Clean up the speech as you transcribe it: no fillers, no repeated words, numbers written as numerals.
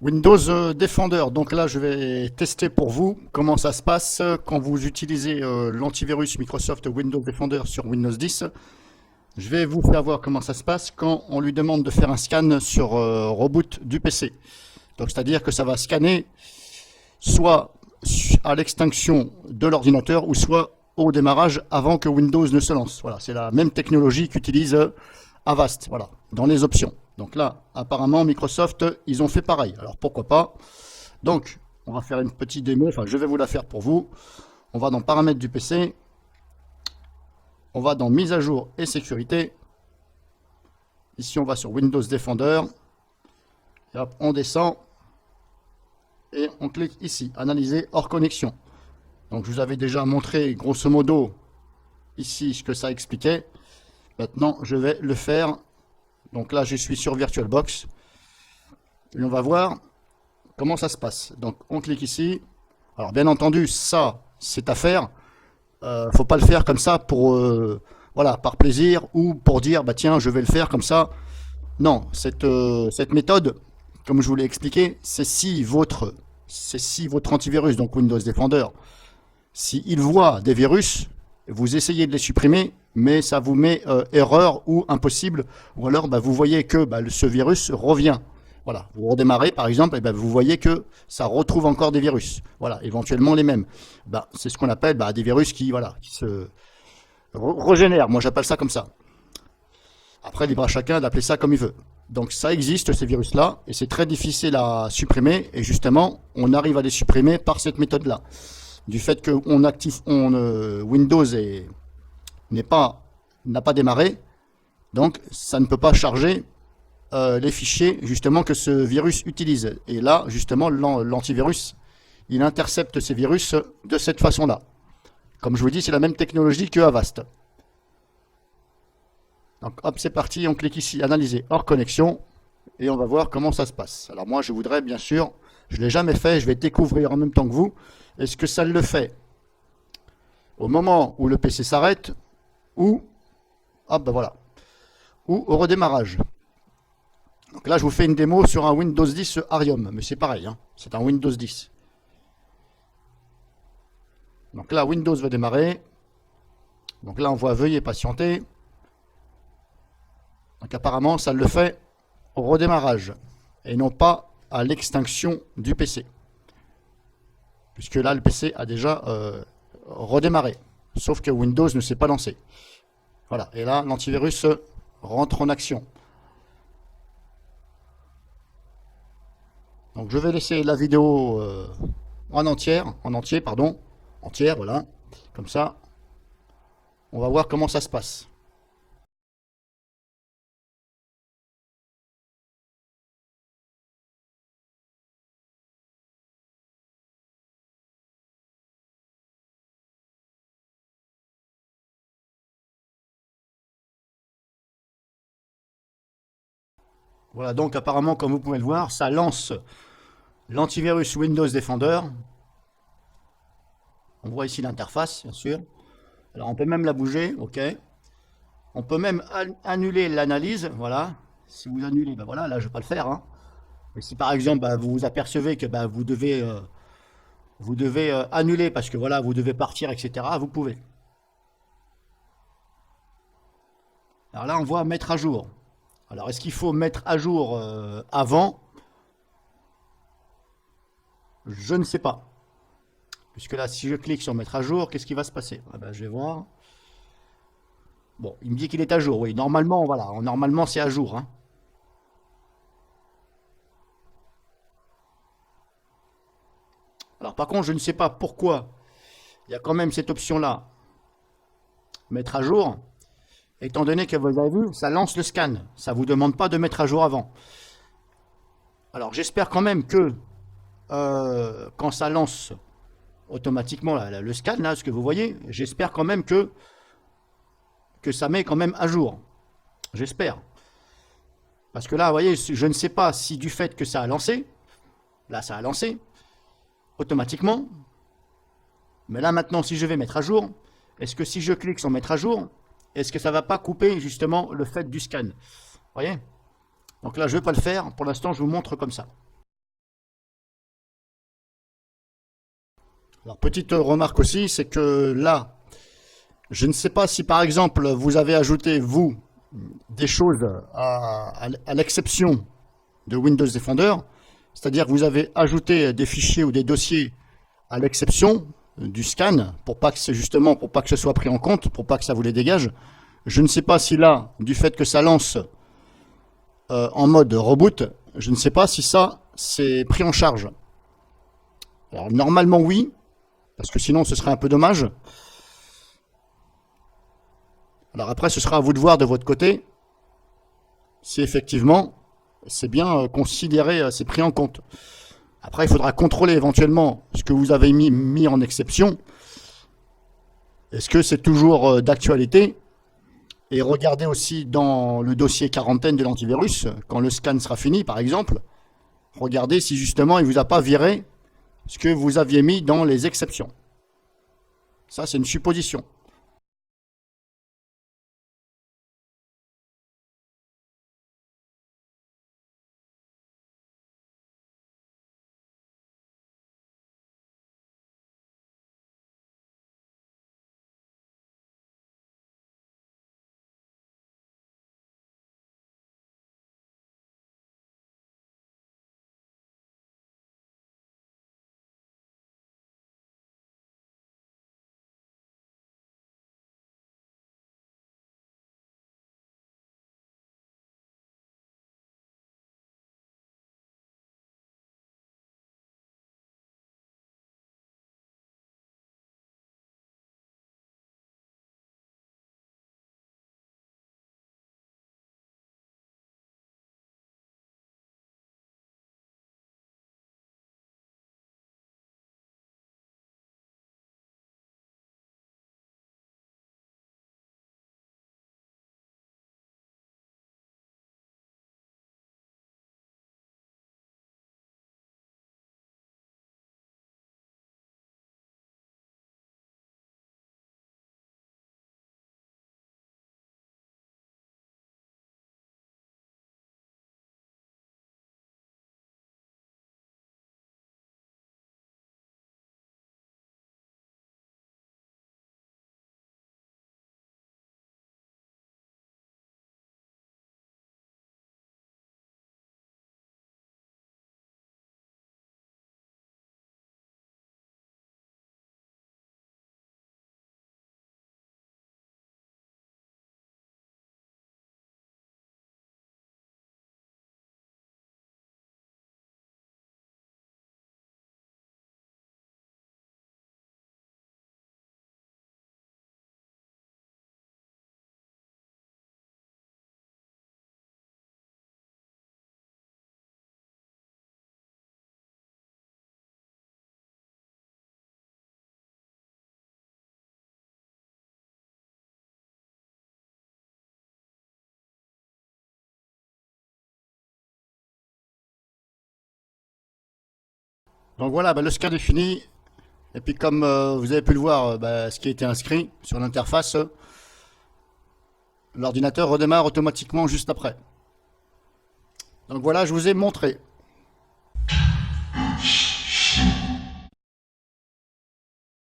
Windows Defender, donc là je vais tester pour vous comment ça se passe quand vous utilisez l'antivirus Microsoft Windows Defender sur Windows 10. Je vais vous faire voir comment ça se passe quand on lui demande de faire un scan sur reboot du PC. Donc c'est-à-dire que ça va scanner soit à l'extinction de l'ordinateur ou soit au démarrage avant que Windows ne se lance. Voilà, c'est la même technologie qu'utilise Avast, voilà, dans les options. Donc là, apparemment, Microsoft, ils ont fait pareil. Alors pourquoi pas? Donc, on va faire une petite démo, enfin je vais vous la faire pour vous. On va dans paramètres du PC, on va dans mise à jour et sécurité. Ici, on va sur Windows Defender. Et hop, on descend. Et on clique ici, analyser hors connexion. Donc je vous avais déjà montré grosso modo ici ce que ça expliquait. Maintenant, je vais le faire. Donc là, je suis sur VirtualBox. Et on va voir comment ça se passe. Donc on clique ici. Alors bien entendu, ça, c'est à faire. Faut pas le faire comme ça pour voilà, par plaisir ou pour dire bah tiens, je vais le faire comme ça. Non, cette méthode, comme je vous l'ai expliqué, c'est si votre antivirus, donc Windows Defender, s'il voit des virus, vous essayez de les supprimer, mais ça vous met erreur ou impossible, ou alors bah, vous voyez que bah, ce virus revient. Voilà, vous redémarrez par exemple, et ben vous voyez que ça retrouve encore des virus. Voilà, éventuellement les mêmes. Bah, c'est ce qu'on appelle bah, des virus qui, voilà, qui se régénèrent. Moi j'appelle ça comme ça. Après, libre à chacun d'appeler ça comme il veut. Donc ça existe, ces virus-là, et c'est très difficile à supprimer, et justement, on arrive à les supprimer par cette méthode-là. Du fait que Windows n'a pas démarré, donc ça ne peut pas charger les fichiers justement que ce virus utilise. Et là, justement, l'antivirus, il intercepte ces virus de cette façon-là. Comme je vous dis, c'est la même technologie que Avast. Donc hop, c'est parti, on clique ici, analyser hors connexion, et on va voir comment ça se passe. Alors moi, je voudrais bien sûr, je ne l'ai jamais fait, je vais découvrir en même temps que vous, est-ce que ça le fait au moment où le PC s'arrête, ou, hop, ben voilà, ou au redémarrage. Donc là, je vous fais une démo sur un Windows 10 Arium, mais c'est pareil, hein, c'est un Windows 10. Donc là, Windows va démarrer. Donc là, on voit veuillez patienter. Donc apparemment, ça le fait au redémarrage et non pas à l'extinction du PC. Puisque là, le PC a déjà redémarré. Sauf que Windows ne s'est pas lancé. Voilà. Et là, l'antivirus rentre en action. Donc je vais laisser la vidéo entier, pardon. Entière, voilà. Comme ça, on va voir comment ça se passe. Voilà, donc apparemment, comme vous pouvez le voir, ça lance l'antivirus Windows Defender. On voit ici l'interface, bien sûr. Alors on peut même la bouger, ok. On peut même annuler l'analyse, voilà. Si vous annulez, ben voilà, là je ne vais pas le faire, hein. Mais si par exemple bah, vous vous apercevez que bah, vous devez annuler parce que voilà, vous devez partir, etc., vous pouvez. Alors là, on voit mettre à jour. Alors est-ce qu'il faut mettre à jour avant? Je ne sais pas. Puisque là, si je clique sur mettre à jour, qu'est-ce qui va se passer? Ah ben, je vais voir. Bon, il me dit qu'il est à jour, oui. Normalement, voilà. Normalement, c'est à jour, hein. Alors par contre, je ne sais pas pourquoi il y a quand même cette option-là, mettre à jour, étant donné que vous avez vu, ça lance le scan. Ça ne vous demande pas de mettre à jour avant. Alors j'espère quand même que quand ça lance automatiquement là, le scan, là, ce que vous voyez, j'espère quand même que ça met quand même à jour. J'espère. Parce que là, vous voyez, je ne sais pas si du fait que ça a lancé, là ça a lancé, automatiquement, mais là maintenant si je vais mettre à jour, est-ce que si je clique sur mettre à jour, est-ce que ça ne va pas couper justement le fait du scan? Vous voyez? Donc là je ne vais pas le faire, pour l'instant je vous montre comme ça. Alors, petite remarque aussi, c'est que là, je ne sais pas si par exemple vous avez ajouté, vous, des choses à l'exception de Windows Defender, c'est-à-dire que vous avez ajouté des fichiers ou des dossiers à l'exception du scan, pour pas que c'est justement, pour pas que ce soit pris en compte, pour pas que ça vous les dégage. Je ne sais pas si là, du fait que ça lance en mode reboot, je ne sais pas si ça c'est pris en charge. Alors normalement oui, parce que sinon ce serait un peu dommage. Alors après ce sera à vous de voir de votre côté si effectivement c'est bien considéré, c'est pris en compte. Après il faudra contrôler éventuellement ce que vous avez mis en exception. Est-ce que c'est toujours d'actualité? Et regardez aussi dans le dossier quarantaine de l'antivirus, quand le scan sera fini par exemple, regardez si justement il ne vous a pas viré ce que vous aviez mis dans les exceptions. Ça c'est une supposition. Donc voilà, le scan est fini. Et puis comme vous avez pu le voir, ce qui a été inscrit sur l'interface, l'ordinateur redémarre automatiquement juste après. Donc voilà, je vous ai montré.